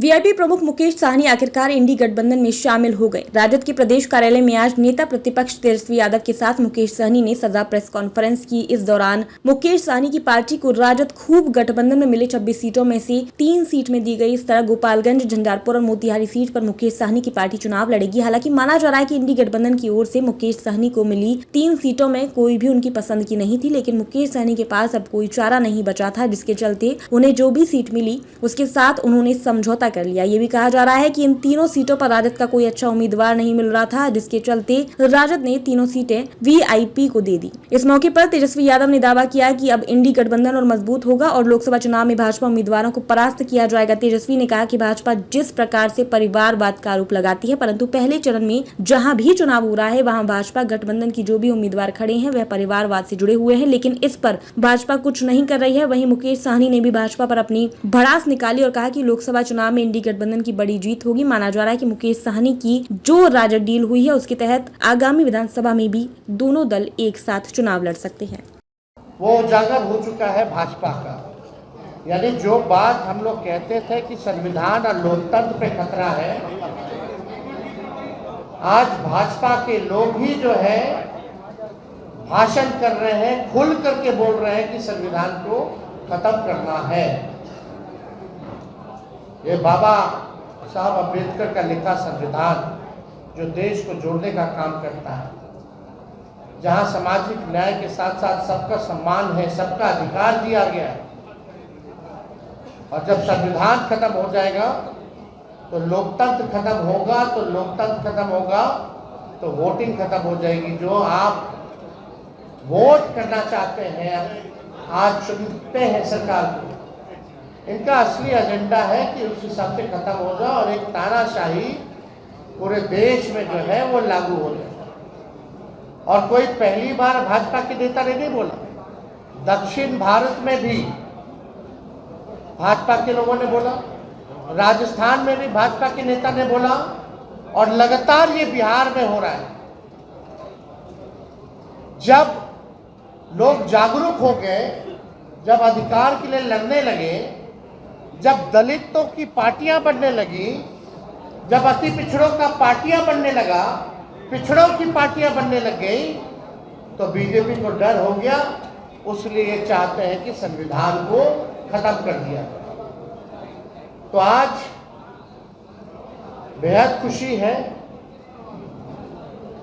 VIP प्रमुख मुकेश साहनी आखिरकार इंडी गठबंधन में शामिल हो गए। राजद के प्रदेश कार्यालय में आज नेता प्रतिपक्ष तेजस्वी यादव के साथ मुकेश साहनी ने सजा प्रेस कॉन्फ्रेंस की। इस दौरान मुकेश साहनी की पार्टी को राजद खूब गठबंधन में मिले 26 सीटों में से 3 सीट में दी गई। इस तरह गोपालगंज, झंझारपुर और मोतिहारी सीट पर मुकेश साहनी की पार्टी चुनाव लड़ेगी। हालांकि माना जा रहा है कि इंडी गठबंधन की ओर से मुकेश साहनी को मिली 3 सीटों में कोई भी उनकी पसंद की नहीं थी, लेकिन मुकेश साहनी के पास अब कोई चारा नहीं बचा था, जिसके चलते उन्हें जो भी सीट मिली उसके साथ उन्होंने समझौता कर लिया। ये भी कहा जा रहा है कि इन तीनों सीटों पर राजद का कोई अच्छा उम्मीदवार नहीं मिल रहा था, जिसके चलते राजद ने तीनों सीटें वीआईपी को दे दी। इस मौके पर तेजस्वी यादव ने दावा किया कि अब इंडी गठबंधन और मजबूत होगा और लोकसभा चुनाव में भाजपा उम्मीदवारों को परास्त किया जाएगा। तेजस्वी ने कहा कि भाजपा जिस प्रकार से परिवारवाद का आरोप लगाती है, परंतु पहले चरण में जहां भी चुनाव हो रहा है वहां भाजपा गठबंधन की जो भी उम्मीदवार खड़े हैं वह परिवारवाद से जुड़े हुए हैं, लेकिन इस पर भाजपा कुछ नहीं कर रही है। वहीं मुकेश साहनी ने भी भाजपा पर अपनी भड़ास निकाली और कहा कि लोकसभा चुनाव में इंडी गठबंधन की बड़ी जीत होगी। माना जा रहा है कि मुकेश साहनी की जो राजद डील हुई है उसके तहत आगामी विधानसभा में भी दोनों दल एक साथ चुनाव लड़ सकते हैं। वो उजागर हो चुका है भाजपा का। यानी जो बात हम लोग कहते थे कि संविधान और लोकतंत्र पे खतरा है, आज भाजपा के लोग ही जो है भाषण कर रहे हैं, खुल करके बोल रहे हैं कि संविधान को खत्म करना है। ये बाबा साहब अम्बेडकर का लिखा संविधान जो देश को जोड़ने का काम करता है, जहां सामाजिक न्याय के साथ साथ सबका सम्मान है, सबका अधिकार दिया गया है। और जब संविधान खत्म हो जाएगा तो लोकतंत्र खत्म होगा, तो लोकतंत्र खत्म होगा तो वोटिंग खत्म हो जाएगी। जो आप वोट करना चाहते हैं, आज चुनते हैं सरकार को, इनका असली एजेंडा है कि उस हिसाब से खत्म हो जाए और एक तानाशाही पूरे देश में जो है वो लागू हो जाए। और कोई पहली बार भाजपा के नेता ने नहीं बोला, दक्षिण भारत में भी भाजपा के लोगों ने बोला, राजस्थान में भी भाजपा के नेता ने बोला, और लगातार ये बिहार में हो रहा है। जब लोग जागरूक हो गए, जब अधिकार के लिए लड़ने लगे, जब दलितों की पार्टियां बनने लगी, जब अति पिछड़ों का पार्टियां बनने लगा, पिछड़ों की पार्टियां बनने लग गई, तो बीजेपी को डर हो गया। उसलिए ये चाहते हैं कि संविधान को खत्म कर दिया। तो आज बेहद खुशी है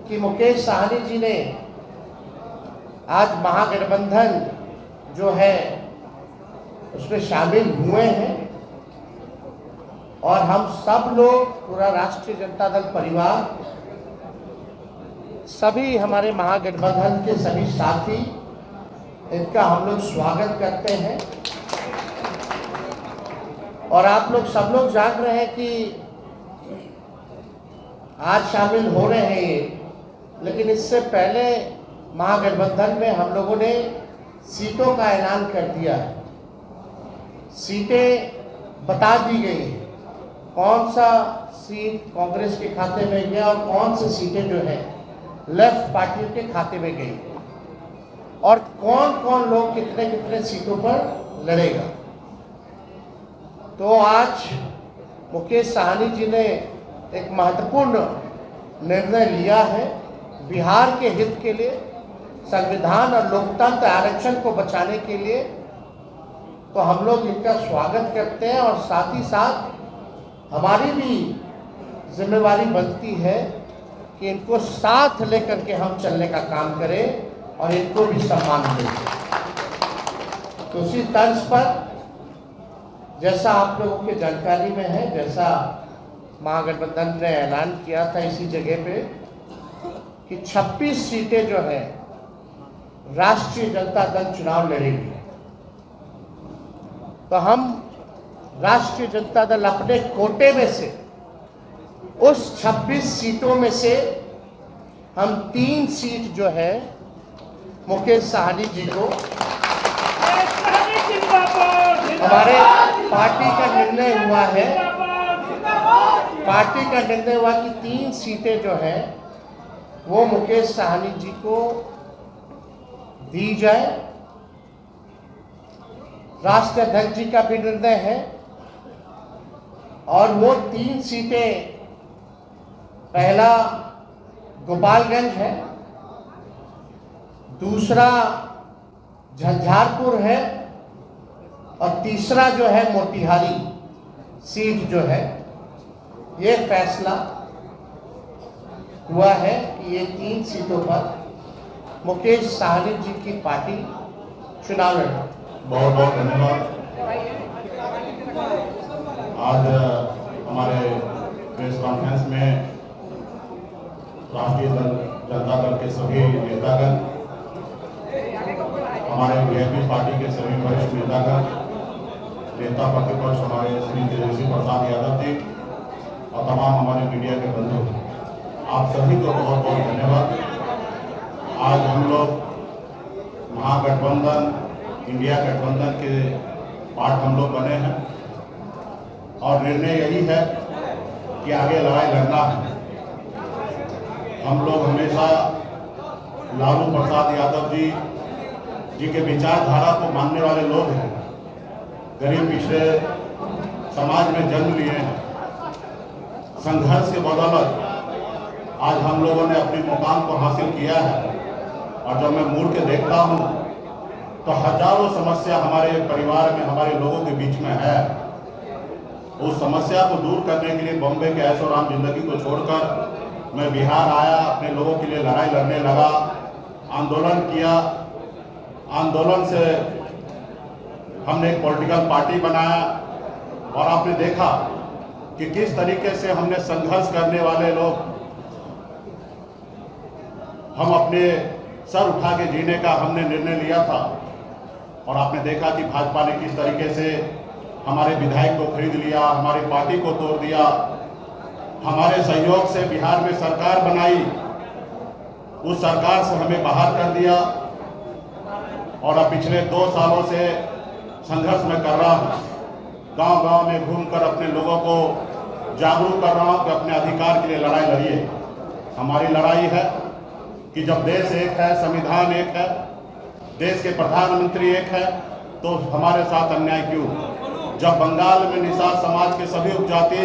कि मुकेश साहनी जी ने आज महागठबंधन जो है उसमें शामिल हुए हैं, और हम सब लोग, पूरा राष्ट्रीय जनता दल परिवार, सभी हमारे महागठबंधन के सभी साथी, इनका हम लोग स्वागत करते हैं। और आप लोग सब लोग जान रहे हैं कि आज शामिल हो रहे हैं ये, लेकिन इससे पहले महागठबंधन में हम लोगों ने सीटों का ऐलान कर दिया है। सीटें बता दी गई हैं, कौन सा सीट कांग्रेस के खाते में गया और कौन सी सीटें जो है लेफ्ट पार्टियों के खाते में गई, और कौन कौन लोग कितने कितने सीटों पर लड़ेगा। तो आज मुकेश साहनी जी ने एक महत्वपूर्ण निर्णय लिया है बिहार के हित के लिए, संविधान और लोकतंत्र आरक्षण को बचाने के लिए। तो हम लोग इनका स्वागत करते हैं, और साथ ही साथ हमारी भी जिम्मेवारी बनती है कि इनको साथ लेकर के हम चलने का काम करें और इनको भी सम्मान दें। तो उसी तर्ज पर, जैसा आप लोगों की जानकारी में है, जैसा महागठबंधन ने ऐलान किया था इसी जगह पे कि 26 सीटें जो है राष्ट्रीय जनता दल चुनाव लड़ेगी, तो हम राष्ट्रीय जनता दल अपने कोटे में से उस 26 सीटों में से हम 3 सीट जो है मुकेश साहनी जी को, हमारे पार्टी का निर्णय हुआ है, पार्टी का निर्णय हुआ कि 3 सीटें जो है वो मुकेश साहनी जी को दी जाए। राष्ट्रीय अध्यक्ष जी का भी निर्णय है, और वो 3 सीटें, पहला गोपालगंज है, दूसरा झंझारपुर है और तीसरा जो है मोतिहारी सीट जो है। ये फैसला हुआ है कि ये 3 सीटों पर मुकेश साहनी जी की पार्टी चुनाव लड़े। बहुत बहुत धन्यवाद। आज हमारे प्रेस कॉन्फ्रेंस में राष्ट्रीय जनता दल के सभी नेतागण, हमारे वीआईपी पार्टी के सभी वरिष्ठ नेतागण, नेता प्रतिपक्ष हमारे श्री तेजस्वी प्रसाद यादव जी और तमाम हमारे मीडिया के बंधु, आप सभी को बहुत बहुत धन्यवाद। आज हम लोग महागठबंधन, इंडिया गठबंधन के पार्ट हम लोग बने हैं और निर्णय यही है कि आगे लड़ाई लड़ना है। हम लोग हमेशा लालू प्रसाद यादव जी के विचारधारा को मानने वाले लोग हैं। गरीब पिछड़े समाज में जन्म लिए हैं। संघर्ष के बदौलत आज हम लोगों ने अपनी मुकाम को हासिल किया है। और जब मैं मुड़ के देखता हूँ तो हजारों समस्या हमारे परिवार में, हमारे लोगों के बीच में है। उस समस्या को दूर करने के लिए बॉम्बे के ऐशो आराम जिंदगी को छोड़कर मैं बिहार आया, अपने लोगों के लिए लड़ाई लड़ने लगा, आंदोलन किया। आंदोलन से हमने एक पॉलिटिकल पार्टी बनाया और आपने देखा कि किस तरीके से हमने संघर्ष करने वाले लोग, हम अपने सर उठा के जीने का हमने निर्णय लिया था। और आपने देखा कि भाजपा ने किस तरीके से हमारे विधायक को खरीद लिया, हमारी पार्टी को तोड़ दिया, हमारे सहयोग से बिहार में सरकार बनाई, उस सरकार से हमें बाहर कर दिया। और अब पिछले 2 सालों से संघर्ष में कर रहा हूँ, गांव-गांव में घूमकर अपने लोगों को जागरूक कर रहा हूँ कि अपने अधिकार के लिए लड़ाई लड़िए। हमारी लड़ाई है कि जब देश एक है, संविधान एक है, देश के प्रधानमंत्री एक है, तो हमारे साथ अन्याय क्यों? जब बंगाल में निषाद समाज के सभी उपजाति,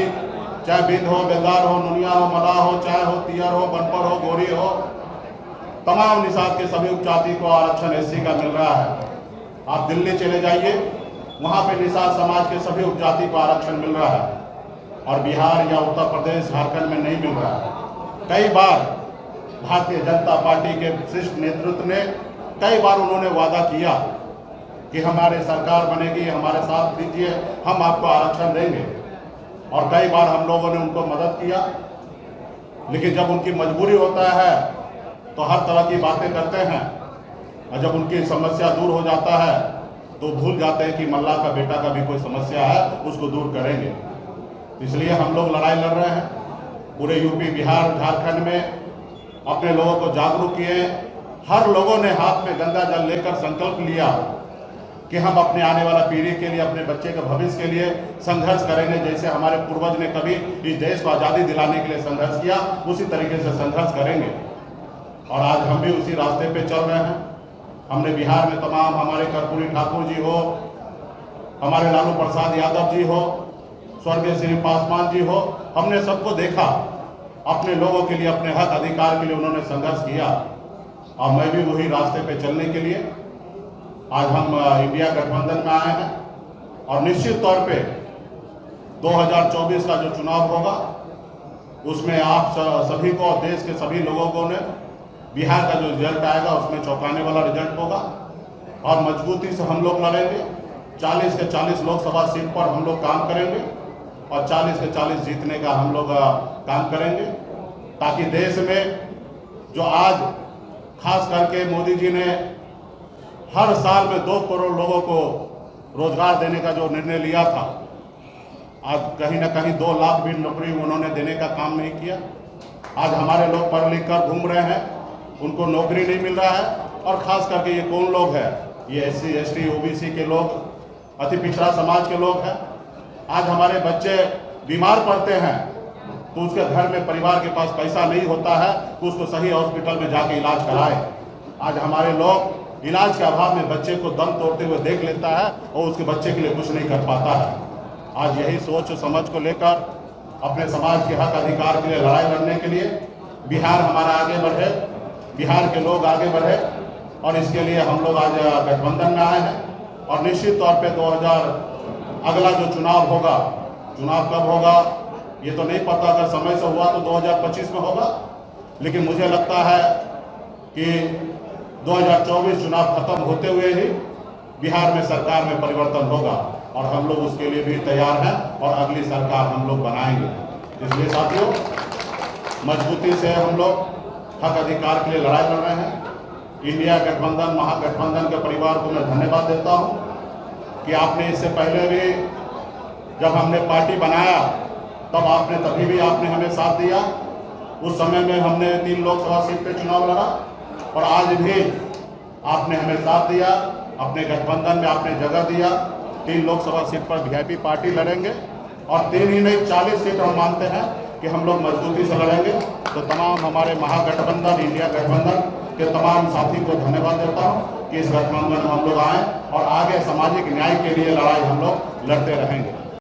चाहे बिंद हो, बेगार हो, नुनिया हो, मलाह हो, चाहे हो तियर हो, बनपर हो, गोरी हो, तमाम निषाद के सभी उपजाति को आरक्षण एससी का मिल रहा है। आप दिल्ली चले जाइए, वहाँ पे निषाद समाज के सभी उपजाति को आरक्षण मिल रहा है और बिहार या उत्तर प्रदेश, झारखंड में नहीं मिल रहा है। कई बार भारतीय जनता पार्टी के शीर्ष नेतृत्व ने कई बार उन्होंने वादा किया कि हमारे सरकार बनेगी, हमारे साथ दीजिए, हम आपको आरक्षण देंगे। और कई बार हम लोगों ने उनको मदद किया, लेकिन जब उनकी मजबूरी होता है तो हर तरह की बातें करते हैं और जब उनकी समस्या दूर हो जाता है तो भूल जाते हैं कि मल्लाह का बेटा का भी कोई समस्या है, उसको दूर करेंगे। इसलिए हम लोग लड़ाई लड़ रहे हैं। पूरे यूपी, बिहार, झारखंड में अपने लोगों को जागरूक किए। हर लोगों ने हाथ में गंगा जल लेकर संकल्प लिया कि हम अपने आने वाला पीढ़ी के लिए, अपने बच्चे के भविष्य के लिए संघर्ष करेंगे। जैसे हमारे पूर्वज ने कभी इस देश को आज़ादी दिलाने के लिए संघर्ष किया, उसी तरीके से संघर्ष करेंगे। और आज हम भी उसी रास्ते पे चल रहे हैं। हमने बिहार में तमाम, हमारे कर्पूरी ठाकुर जी हो, हमारे लालू प्रसाद यादव जी हो, स्वर्गीय श्री पासवान जी हो, हमने सबको देखा। अपने लोगों के लिए, अपने हक अधिकार के लिए उन्होंने संघर्ष किया और मैं भी वही रास्ते पे चलने के लिए आज हम इंडिया गठबंधन में आए हैं। और निश्चित तौर पे 2024 का जो चुनाव होगा उसमें आप सभी को, देश के सभी लोगों को ने, बिहार का जो रिजल्ट आएगा उसमें चौंकाने वाला रिजल्ट होगा और मजबूती से हम लोग लड़ेंगे। 40 के 40 लोकसभा सीट पर हम लोग काम करेंगे और 40 के 40 जीतने का हम लोग काम करेंगे, ताकि देश में जो आज खास करके मोदी जी ने हर साल में 2 करोड़ लोगों को रोजगार देने का जो निर्णय लिया था, आज कहीं ना कहीं 2 लाख भी नौकरी उन्होंने देने का काम नहीं किया। आज हमारे लोग पढ़ लिख कर घूम रहे हैं, उनको नौकरी नहीं मिल रहा है। और खास करके ये कौन लोग हैं? ये SC, ST, OBC के लोग, अति पिछड़ा समाज के लोग हैं। आज हमारे बच्चे बीमार पड़ते हैं तो उसके घर में, परिवार के पास पैसा नहीं होता है तो उसको सही हॉस्पिटल में जाके इलाज कराए। आज हमारे लोग इलाज के अभाव में बच्चे को दम तोड़ते हुए देख लेता है और उसके बच्चे के लिए कुछ नहीं कर पाता है। आज यही सोच और समझ को लेकर अपने समाज के हक अधिकार के लिए लड़ाई लड़ने के लिए बिहार हमारा आगे बढ़े, बिहार के लोग आगे बढ़े, और इसके लिए हम लोग आज गठबंधन में आए हैं। और निश्चित तौर पे 2000 अगला जो चुनाव होगा, चुनाव कब होगा ये तो नहीं पता, अगर समय से हुआ तो 2025 में होगा, लेकिन मुझे लगता है कि 2024 चुनाव खत्म होते हुए ही बिहार में सरकार में परिवर्तन होगा, और हम लोग उसके लिए भी तैयार हैं और अगली सरकार हम लोग बनाएंगे। इसलिए साथियों, मजबूती से हम लोग हक अधिकार के लिए लड़ाई लड़ रहे हैं। इंडिया गठबंधन, महागठबंधन के परिवार को मैं धन्यवाद देता हूं कि आपने इससे पहले भी जब हमने पार्टी बनाया तब आपने तभी भी आपने हमें साथ दिया। उस समय में हमने 3 लोकसभा सीट पे चुनाव लड़ा, और आज भी आपने हमें साथ दिया, अपने गठबंधन में आपने जगह दिया। 3 लोकसभा सीट पर वीआईपी पार्टी लड़ेंगे, और 3 ही नहीं 40 सीट हम मानते हैं कि हम लोग मजबूती से लड़ेंगे। तो तमाम हमारे महागठबंधन, इंडिया गठबंधन के तमाम साथी को धन्यवाद देता हूँ कि इस गठबंधन में हम लोग आए और आगे सामाजिक न्याय के लिए लड़ाई हम लोग लड़ते रहेंगे।